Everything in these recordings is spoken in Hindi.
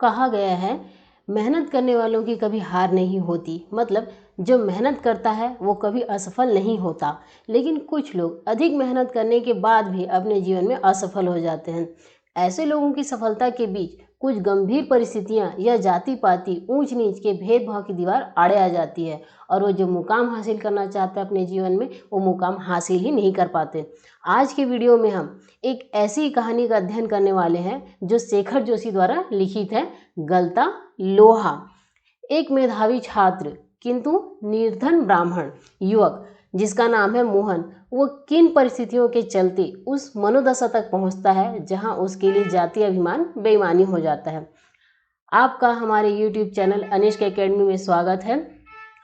कहा गया है मेहनत करने वालों की कभी हार नहीं होती, मतलब जो मेहनत करता है वो कभी असफल नहीं होता। लेकिन कुछ लोग अधिक मेहनत करने के बाद भी अपने जीवन में असफल हो जाते हैं। ऐसे लोगों की सफलता के बीच कुछ गंभीर परिस्थितियां या जाति पाति ऊंच नीच के भेदभाव की दीवार आड़े आ जाती है और वो जो मुकाम हासिल करना चाहते हैं अपने जीवन में वो मुकाम हासिल ही नहीं कर पाते। आज के वीडियो में हम एक ऐसी कहानी का अध्ययन करने वाले हैं जो शेखर जोशी द्वारा लिखित है, गलता लोहा। एक मेधावी छात्र किंतु निर्धन ब्राह्मण युवक जिसका नाम है मोहन, वो किन परिस्थितियों के चलते उस मनोदशा तक पहुंचता है जहां उसके लिए जातीय अभिमान बेईमानी हो जाता है। आपका हमारे YouTube चैनल अनिष्क एकेडमी में स्वागत है।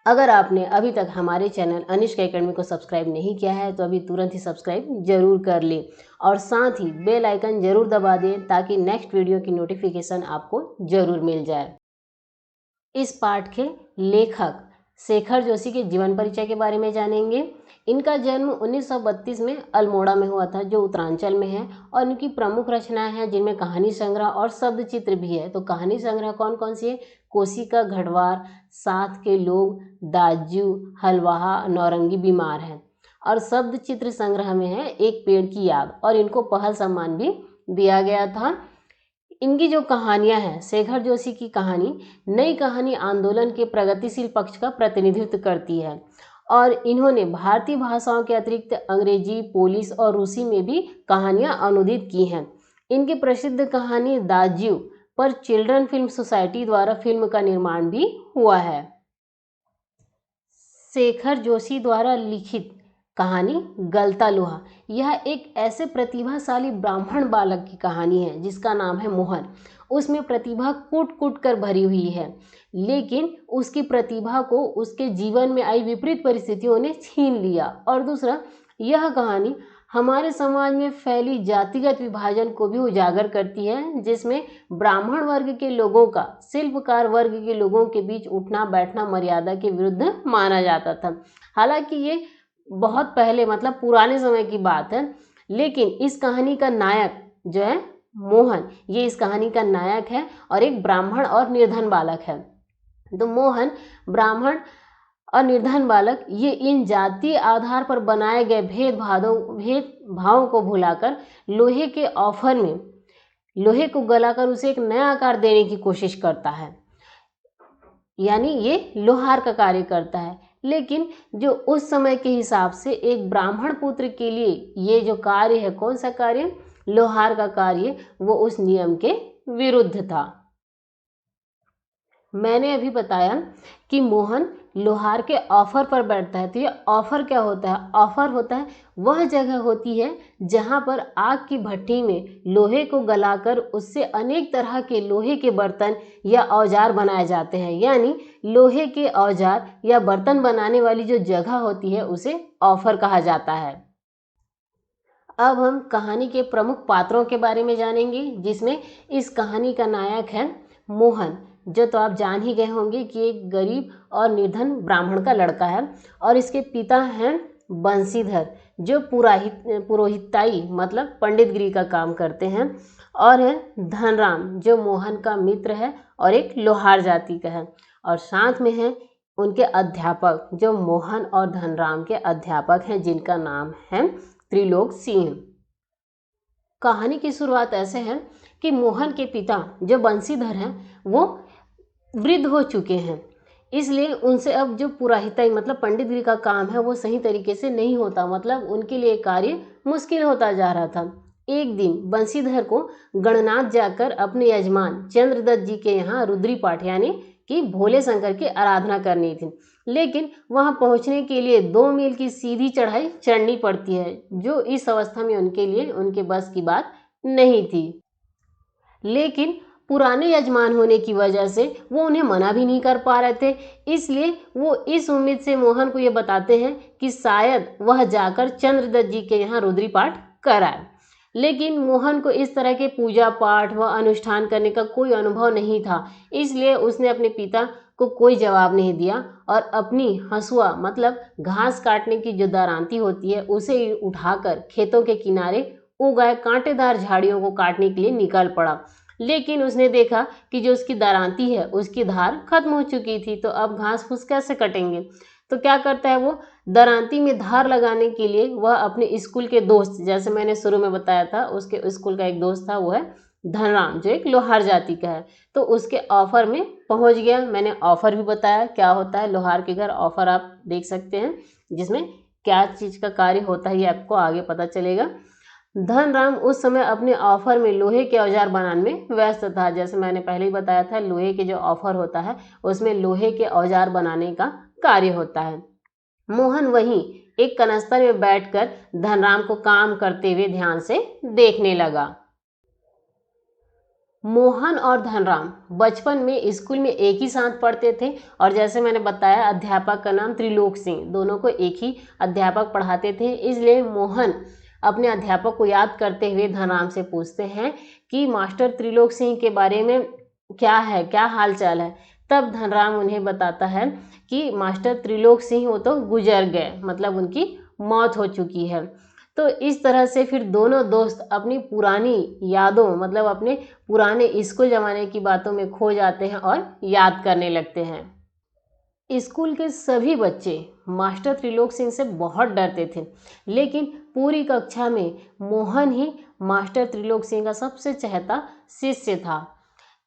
अगर आपने अभी तक हमारे चैनल अनिष्क एकेडमी को सब्सक्राइब नहीं किया है तो अभी तुरंत ही सब्सक्राइब जरूर कर लें और साथ ही बेल आइकन जरूर दबा दें ताकि नेक्स्ट वीडियो की नोटिफिकेशन आपको जरूर मिल जाए। इस पाठ के लेखक शेखर जोशी के जीवन परिचय के बारे में जानेंगे। इनका जन्म 1932 में अल्मोड़ा में हुआ था जो उत्तरांचल में है और इनकी प्रमुख रचनाएं हैं जिनमें कहानी संग्रह और शब्द चित्र भी है। तो कहानी संग्रह कौन कौन सी है? कोसी का घड़वार, साथ के लोग, दाजू, हलवाहा, नौरंगी बीमार है। और शब्द चित्र संग्रह में है एक पेड़ की याद और इनको पहल सम्मान भी दिया गया था। इनकी जो कहानियां हैं, शेखर जोशी की कहानी नई कहानी आंदोलन के प्रगतिशील पक्ष का प्रतिनिधित्व करती है और इन्होंने भारतीय भाषाओं के अतिरिक्त अंग्रेजी, पोलिश और रूसी में भी कहानियां अनुदित की हैं। इनकी प्रसिद्ध कहानी दाज्यू पर चिल्ड्रन फिल्म सोसाइटी द्वारा फिल्म का निर्माण भी हुआ है। शेखर जोशी द्वारा लिखित कहानी गलता लोहा, यह एक ऐसे प्रतिभाशाली ब्राह्मण बालक की कहानी है जिसका नाम है मोहन। उसमें प्रतिभा कूट कूट कर भरी हुई है, लेकिन उसकी प्रतिभा को उसके जीवन में आई विपरीत परिस्थितियों ने छीन लिया। और दूसरा, यह कहानी हमारे समाज में फैली जातिगत विभाजन को भी उजागर करती है, जिसमें ब्राह्मण वर्ग के लोगों का शिल्पकार वर्ग के लोगों के बीच उठना बैठना मर्यादा के विरुद्ध माना जाता था। हालांकि ये बहुत पहले, मतलब पुराने समय की बात है, लेकिन इस कहानी का नायक जो है मोहन, ये इस कहानी का नायक है और एक ब्राह्मण और निर्धन बालक है। तो मोहन ब्राह्मण और निर्धन बालक ये इन जातीय आधार पर बनाए गए भेदभावों को भुलाकर लोहे के ऑफर में लोहे को गलाकर उसे एक नया आकार देने की कोशिश करता है, यानी ये लोहार का कार्य करता है। लेकिन जो उस समय के हिसाब से एक ब्राह्मण पुत्र के लिए ये जो कार्य है, कौन सा कार्य? लोहार का कार्य, वो उस नियम के विरुद्ध था। मैंने अभी बताया कि मोहन लोहार के ऑफर पर बैठता है। तो ये ऑफर क्या होता है? ऑफर होता है वह जगह होती है जहाँ पर आग की भट्टी में लोहे को गलाकर उससे अनेक तरह के लोहे के बर्तन या औजार बनाए जाते हैं। यानी लोहे के औजार या बर्तन बनाने वाली जो जगह होती है उसे ऑफर कहा जाता है। अब हम कहानी के प्रमुख पात्रों के बारे में जानेंगे, जिसमें इस कहानी का नायक है मोहन, जो तो आप जान ही गए होंगे कि एक गरीब और निर्धन ब्राह्मण का लड़का है और इसके पिता हैं बंशीधर जो पुरोहिताई मतलब पंडितगिरी का काम करते हैं, और है धनराम जो मोहन का मित्र है और एक लोहार जाति का है, और साथ में है उनके अध्यापक जो मोहन और धनराम के अध्यापक हैं जिनका नाम है त्रिलोक सिंह। कहानी की शुरुआत ऐसे है कि मोहन के पिता जो बंशीधर हैं वो वृद्ध हो चुके हैं, इसलिए उनसे अब जो पुरोहिताई मतलब पंडितगिरी का काम है वो सही तरीके से नहीं होता, मतलब उनके लिए कार्य मुश्किल होता जा रहा था। एक दिन बंशीधर को गणनाथ जाकर अपने यजमान चंद्रदत्त जी के यहाँ रुद्री पाठ यानी कि भोले शंकर की आराधना करनी थी, लेकिन वहां पहुंचने के लिए 2 मील की सीधी चढ़ाई चढ़नी पड़ती है, जो इस अवस्था में उनके लिए उनके बस की बात नहीं थी। लेकिन पुराने यजमान होने की वजह से वो उन्हें मना भी नहीं कर पा रहे थे, इसलिए वो इस उम्मीद से मोहन को ये बताते हैं कि शायद वह जाकर चंद्रदत्त जी के यहाँ रुद्री पाठ कराए। लेकिन मोहन को इस तरह के पूजा पाठ व अनुष्ठान करने का कोई अनुभव नहीं था, इसलिए उसने अपने पिता को कोई जवाब नहीं दिया और अपनी हंसुआ मतलब घास काटने की जो दरांती होती है उसे उठाकर खेतों के किनारे उगाए कांटेदार झाड़ियों को काटने के लिए निकल पड़ा। लेकिन उसने देखा कि जो उसकी दरांती है उसकी धार खत्म हो चुकी थी, तो अब घास फूस कैसे कटेंगे। तो क्या करता है वो, दरांती में धार लगाने के लिए वह अपने स्कूल के दोस्त, जैसे मैंने शुरू में बताया था उसके स्कूल का एक दोस्त था, वो है धनराम, जो एक लोहार जाति का है, तो उसके ऑफर में पहुंच गया। मैंने ऑफर भी बताया क्या होता है, लोहार के घर ऑफर आप देख सकते हैं, जिसमें क्या चीज़ का कार्य होता है ये आपको आगे पता चलेगा। धनराम उस समय अपने ऑफर में लोहे के औजार बनाने में व्यस्त था। जैसे मैंने पहले ही बताया था, लोहे के जो ऑफर होता है उसमें लोहे के औजार बनाने का कार्य होता है। मोहन वहीं एक कनस्तर में बैठकर धनराम को काम करते हुए ध्यान से देखने लगा। मोहन और धनराम बचपन में स्कूल में एक ही साथ पढ़ते थे, और जैसे मैंने बताया अध्यापक का नाम त्रिलोक सिंह, दोनों को एक ही अध्यापक पढ़ाते थे। इसलिए मोहन अपने अध्यापक को याद करते हुए धनराम से पूछते हैं कि मास्टर त्रिलोक सिंह के बारे में क्या है, क्या हाल चाल है। तब धनराम उन्हें बताता है कि मास्टर त्रिलोक सिंह वो तो गुजर गए, मतलब उनकी मौत हो चुकी है। तो इस तरह से फिर दोनों दोस्त अपनी पुरानी यादों, मतलब अपने पुराने स्कूल ज़माने की बातों में खो जाते हैं और याद करने लगते हैं। स्कूल के सभी बच्चे मास्टर त्रिलोक सिंह से बहुत डरते थे, लेकिन पूरी कक्षा में मोहन ही मास्टर त्रिलोक सिंह का सबसे चहेता शिष्य था,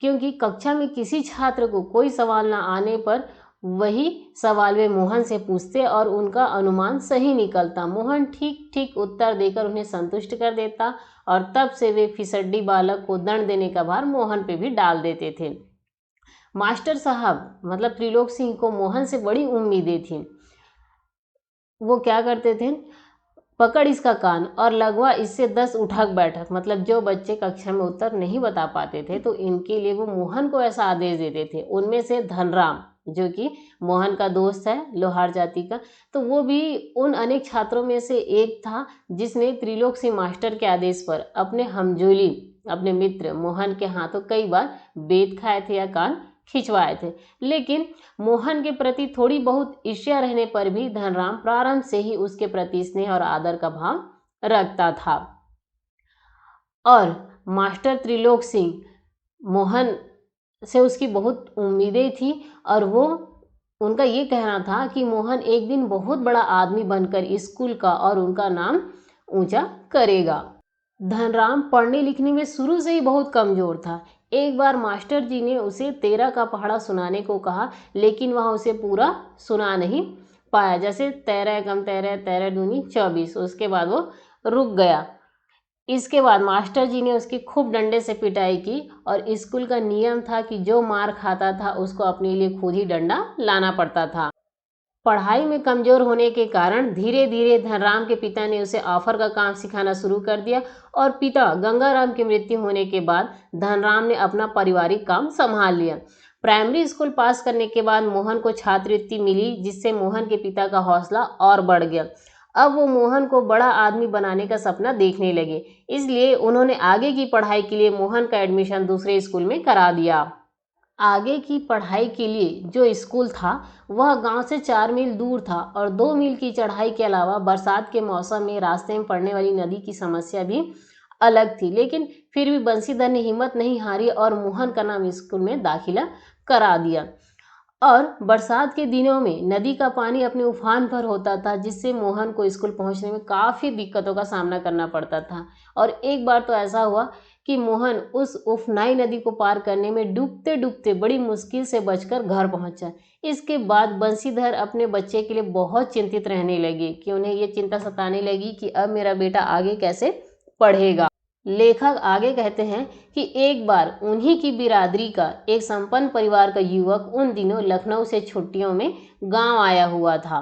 क्योंकि कक्षा में किसी छात्र को कोई सवाल ना आने पर वही सवाल वे मोहन से पूछते और उनका अनुमान सही निकलता। मोहन ठीक ठीक उत्तर देकर उन्हें संतुष्ट कर देता, और तब से वे फिसड्डी बालक को दंड देने का भार मोहन पे भी डाल देते थे। मास्टर साहब मतलब त्रिलोक सिंह को मोहन से बड़ी उम्मीदें थीं। वो क्या करते थे, पकड़ इसका कान और लगवा इससे 10 उठक बैठक, मतलब जो बच्चे कक्षा में उत्तर नहीं बता पाते थे तो इनके लिए वो मोहन को ऐसा आदेश देते थे। उनमें से धनराम, जो कि मोहन का दोस्त है लोहार जाति का, तो वो भी उन अनेक छात्रों में से एक था जिसने त्रिलोक सिंह मास्टर के आदेश पर अपने हमजोली, अपने मित्र मोहन के हाथों कई बार बेत खाए थे या कान खिंचवाए थे। लेकिन मोहन के प्रति थोड़ी बहुत ईर्ष्या रहने पर भी धनराम प्रारंभ से ही उसके प्रति स्नेह और आदर का भाव रखता था। और मास्टर त्रिलोक सिंह, मोहन से उसकी बहुत उम्मीदें थी, और वो उनका ये कहना था कि मोहन एक दिन बहुत बड़ा आदमी बनकर स्कूल का और उनका नाम ऊंचा करेगा। धनराम पढ़ने लिखने में शुरू से ही बहुत कमज़ोर था। एक बार मास्टर जी ने उसे 13 का पहाड़ा सुनाने को कहा, लेकिन वह उसे पूरा सुना नहीं पाया। जैसे 13 कम 13, 13 दूनी 24, उसके बाद वो रुक गया। इसके बाद मास्टर जी ने उसकी खूब डंडे से पिटाई की, और स्कूल का नियम था कि जो मार खाता था उसको अपने लिए खुद ही डंडा लाना पड़ता था। पढ़ाई में कमज़ोर होने के कारण धीरे धीरे धनराम के पिता ने उसे ऑफर का काम सिखाना शुरू कर दिया, और पिता गंगाराम की मृत्यु होने के बाद धनराम ने अपना पारिवारिक काम संभाल लिया। प्राइमरी स्कूल पास करने के बाद मोहन को छात्रवृत्ति मिली, जिससे मोहन के पिता का हौसला और बढ़ गया। अब वो मोहन को बड़ा आदमी बनाने का सपना देखने लगे, इसलिए उन्होंने आगे की पढ़ाई के लिए मोहन का एडमिशन दूसरे स्कूल में करा दिया। आगे की पढ़ाई के लिए जो स्कूल था वह गांव से 4 मील दूर था, और 2 मील की चढ़ाई के अलावा बरसात के मौसम में रास्ते में पड़ने वाली नदी की समस्या भी अलग थी। लेकिन फिर भी बंसीधर ने हिम्मत नहीं हारी और मोहन का नाम स्कूल में दाखिला करा दिया। और बरसात के दिनों में नदी का पानी अपने उफान पर होता था, जिससे मोहन को स्कूल पहुंचने में काफ़ी दिक्कतों का सामना करना पड़ता था। और एक बार तो ऐसा हुआ कि मोहन उस उफनाई नदी को पार करने में डूबते डूबते बड़ी मुश्किल से बचकर घर पहुंचा। इसके बाद बंसीधर अपने बच्चे के लिए बहुत चिंतित रहने लगे, कि उन्हें ये चिंता सताने लगी कि अब मेरा बेटा आगे कैसे पढ़ेगा। लेखक आगे कहते हैं कि एक बार उन्हीं की बिरादरी का एक संपन्न परिवार का युवक उन दिनों लखनऊ से छुट्टियों में गांव आया हुआ था।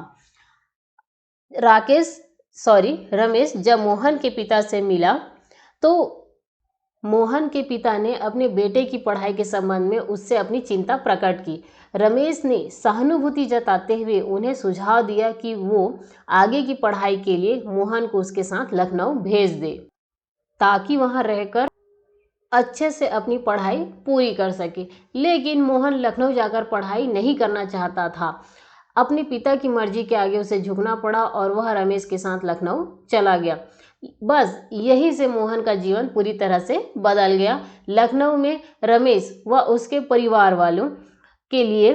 रमेश जब मोहन के पिता से मिला तो मोहन के पिता ने अपने बेटे की पढ़ाई के संबंध में उससे अपनी चिंता प्रकट की। रमेश ने सहानुभूति जताते हुए उन्हें सुझाव दिया कि वो आगे की पढ़ाई के लिए मोहन को उसके साथ लखनऊ भेज दे, ताकि वहां रहकर अच्छे से अपनी पढ़ाई पूरी कर सके। लेकिन मोहन लखनऊ जाकर पढ़ाई नहीं करना चाहता था। अपने पिता की मर्जी के आगे उसे झुकना पड़ा और वह रमेश के साथ लखनऊ चला गया। बस यही से मोहन का जीवन पूरी तरह से बदल गया। लखनऊ में रमेश व उसके परिवार वालों के लिए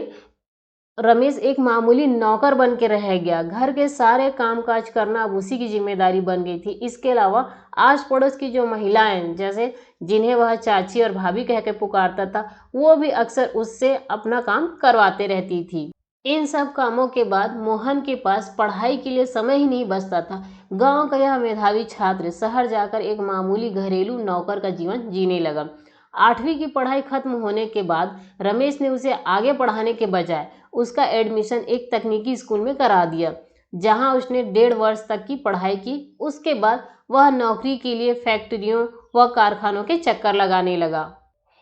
रमेश एक मामूली नौकर बन के रह गया। घर के सारे कामकाज करना अब उसी की जिम्मेदारी बन गई थी। इसके अलावा आस पड़ोस की जो महिलाएं, जैसे जिन्हें वह चाची और भाभी कह के पुकारता था, वो भी अक्सर उससे अपना काम करवाते रहती थी। इन सब कामों के बाद मोहन के पास पढ़ाई के लिए समय ही नहीं बचता था। गांव का यह मेधावी छात्र शहर जाकर एक मामूली घरेलू नौकर का जीवन जीने लगा। 8वीं की पढ़ाई खत्म होने के बाद रमेश ने उसे आगे पढ़ाने के बजाय उसका एडमिशन एक तकनीकी स्कूल में करा दिया, जहां उसने 1.5 वर्ष तक की पढ़ाई की। उसके बाद वह नौकरी के लिए फैक्ट्रियों व कारखानों के चक्कर लगाने लगा।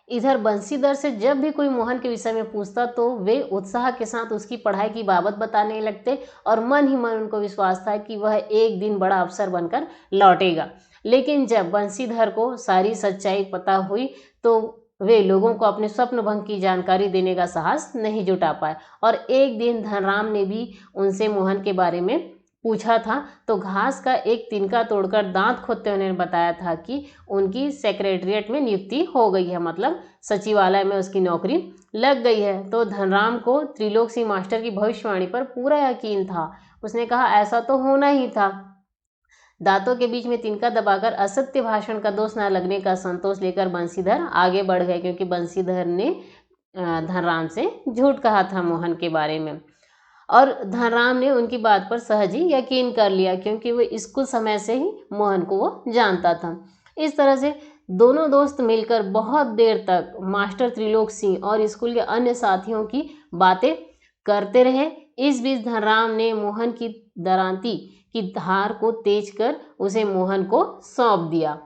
इधर बंसीधर से जब भी कोई मोहन के विषय में पूछता तो वे उत्साह के साथ उसकी पढ़ाई की बाबत बताने लगते और मन ही मन उनको विश्वास था कि वह एक दिन बड़ा अफसर बनकर लौटेगा। लेकिन जब बंसीधर को सारी सच्चाई पता हुई तो वे लोगों को अपने स्वप्न भंग की जानकारी देने का साहस नहीं जुटा पाए। और एक दिन धनराम ने भी उनसे मोहन के बारे में पूछा था तो घास का एक तिनका तोड़कर दांत खोदते उन्होंने बताया था कि उनकी सेक्रेटरिएट में नियुक्ति हो गई है, मतलब सचिवालय में उसकी नौकरी लग गई है। तो धनराम को त्रिलोक सिंह मास्टर की भविष्यवाणी पर पूरा यकीन था। उसने कहा ऐसा तो होना ही था। दांतों के बीच में तिनका दबाकर असत्य भाषण का दोष न लगने का संतोष लेकर बंसीधर आगे बढ़ गए, क्योंकि बंसीधर ने धनराम से झूठ कहा था मोहन के बारे में। और धनराम ने उनकी बात पर सहज ही यकीन कर लिया, क्योंकि वो स्कूल समय से ही मोहन को वो जानता था। इस तरह से दोनों दोस्त मिलकर बहुत देर तक मास्टर त्रिलोक सिंह और स्कूल के अन्य साथियों की बातें करते रहे। इस बीच धनराम ने मोहन की दरांती की धार को तेज कर उसे मोहन को सौंप दिया।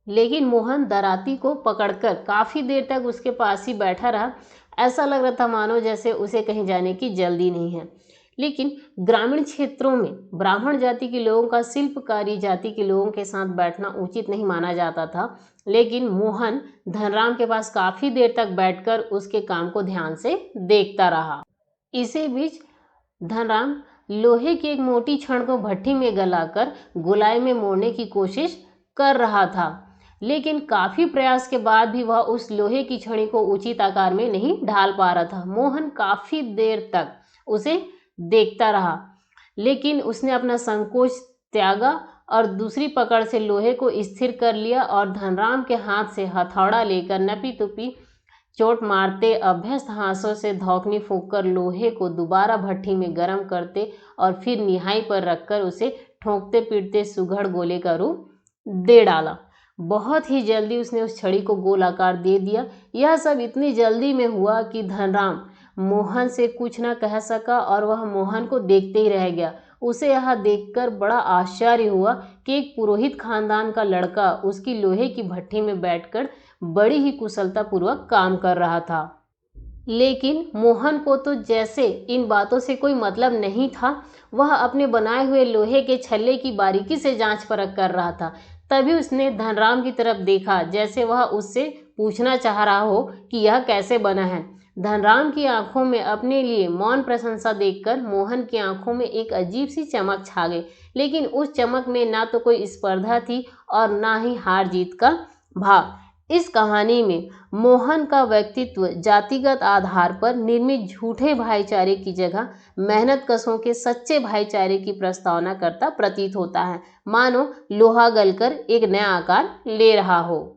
लेकिन मोहन दराती को पकड़कर काफ़ी देर तक उसके पास ही बैठा रहा। ऐसा लग रहा था मानो जैसे उसे कहीं जाने की जल्दी नहीं है। लेकिन ग्रामीण क्षेत्रों में ब्राह्मण जाति के लोगों का शिल्पकारी जाति के लोगों के साथ बैठना उचित नहीं माना जाता था। लेकिन मोहन धनराम के पास काफ़ी देर तक बैठकर उसके काम को ध्यान से देखता रहा। इसी बीच धनराम लोहे की एक मोटी छड़ को भट्टी में गलाकर गोलाई में मोड़ने की कोशिश कर रहा था। लेकिन काफ़ी प्रयास के बाद भी वह उस लोहे की छड़ी को उचित आकार में नहीं ढाल पा रहा था। मोहन काफ़ी देर तक उसे देखता रहा, लेकिन उसने अपना संकोच त्यागा और दूसरी पकड़ से लोहे को स्थिर कर लिया और धनराम के हाथ से हथौड़ा लेकर नपी तुपी चोट मारते अभ्यस्त हाथों से धौकनी फूंककर लोहे को दोबारा भट्टी में गर्म करते और फिर निहाई पर रखकर उसे ठोंकते पीटते सुघड़ गोले का रूप दे डाला। बहुत ही जल्दी उसने उस छड़ी को गोल आकार दे दिया। यह सब इतनी जल्दी में हुआ कि धनराम मोहन से कुछ न कह सका और वह मोहन को देखते ही रह गया। उसे यह देखकर बड़ा आश्चर्य हुआ कि एक पुरोहित खानदान का लड़का उसकी लोहे की भट्टी में बैठकर बड़ी ही कुशलतापूर्वक काम कर रहा था। लेकिन मोहन को तो जैसे इन बातों से कोई मतलब नहीं था। वह अपने बनाए हुए लोहे के छल्ले की बारीकी से जांच परख कर रहा था। तभी उसने धनराम की तरफ देखा, जैसे वह उससे पूछना चाह रहा हो कि यह कैसे बना है। धनराम की आंखों में अपने लिए मौन प्रशंसा देखकर मोहन की आंखों में एक अजीब सी चमक छा गई। लेकिन उस चमक में ना तो कोई स्पर्धा थी और ना ही हार जीत का भाव। इस कहानी में मोहन का व्यक्तित्व जातिगत आधार पर निर्मित झूठे भाईचारे की जगह मेहनत कशों के सच्चे भाईचारे की प्रस्तावना करता प्रतीत होता है, मानो लोहा गलकर एक नया आकार ले रहा हो।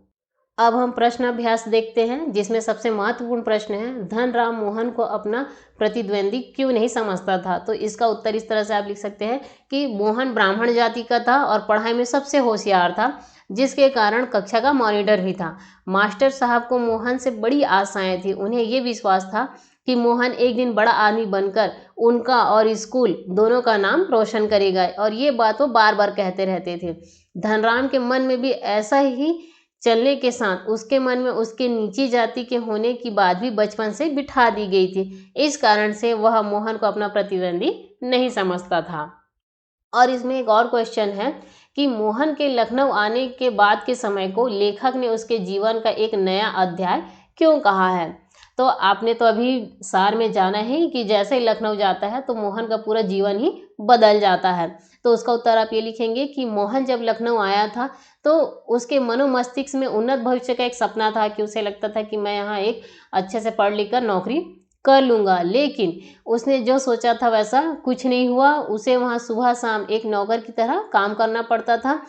अब हम प्रश्न अभ्यास देखते हैं, जिसमें सबसे महत्वपूर्ण प्रश्न है, धनराम मोहन को अपना प्रतिद्वंदी क्यों नहीं समझता था। तो इसका उत्तर इस तरह से आप लिख सकते हैं कि मोहन ब्राह्मण जाति का था और पढ़ाई में सबसे होशियार था, जिसके कारण कक्षा का मॉनिटर भी था। मास्टर साहब को मोहन से बड़ी आशाएं थी। उन्हें ये विश्वास था कि मोहन एक दिन बड़ा आदमी बनकर उनका और स्कूल दोनों का नाम रोशन करेगा, और ये बात वो बार बार कहते रहते थे। धनराम के मन में भी ऐसा ही चलने के साथ उसके मन में उसके नीची जाति के होने की बात भी बचपन से बिठा दी गई थी। इस कारण से वह मोहन को अपना प्रतिद्वंदी नहीं समझता था। और इसमें एक और क्वेश्चन है कि मोहन के लखनऊ आने के बाद के समय को लेखक ने उसके जीवन का एक नया अध्याय क्यों कहा है। तो आपने तो अभी सार में जाना है कि जैसे ही लखनऊ जाता है तो मोहन का पूरा जीवन ही बदल जाता है। तो उसका उत्तर आप ये लिखेंगे कि मोहन जब लखनऊ आया था तो उसके मनोमस्तिष्क में उन्नत भविष्य का एक सपना था कि उसे लगता था कि मैं यहाँ एक अच्छे से पढ़ लिख कर नौकरी कर लूँगा, लेकिन उसने जो सोचा था वैसा कुछ नहीं हुआ। उसे वहाँ सुबह शाम एक नौकर की तरह काम करना पड़ता था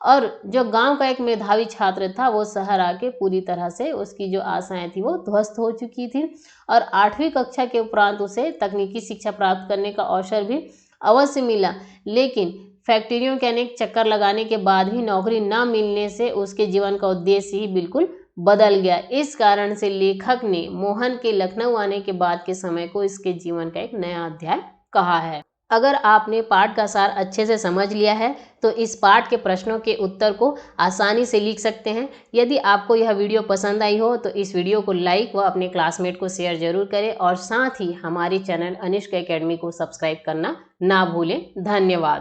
और जो गांव का एक मेधावी छात्र था वो शहर आके पूरी तरह से उसकी जो आशाएं थी वो ध्वस्त हो चुकी थी। और 8वीं कक्षा के उपरांत उसे तकनीकी शिक्षा प्राप्त करने का अवसर भी अवश्य मिला, लेकिन फैक्ट्रियों के अनेक चक्कर लगाने के बाद भी नौकरी न मिलने से उसके जीवन का उद्देश्य ही बिल्कुल बदल गया। इस कारण से लेखक ने मोहन के लखनऊ आने के बाद के समय को इसके जीवन का एक नया अध्याय कहा है। अगर आपने पाठ का सार अच्छे से समझ लिया है तो इस पाठ के प्रश्नों के उत्तर को आसानी से लिख सकते हैं। यदि आपको यह वीडियो पसंद आई हो तो इस वीडियो को लाइक व अपने क्लासमेट को शेयर जरूर करें और साथ ही हमारे चैनल अनिष्क एकेडमी को सब्सक्राइब करना ना भूलें। धन्यवाद।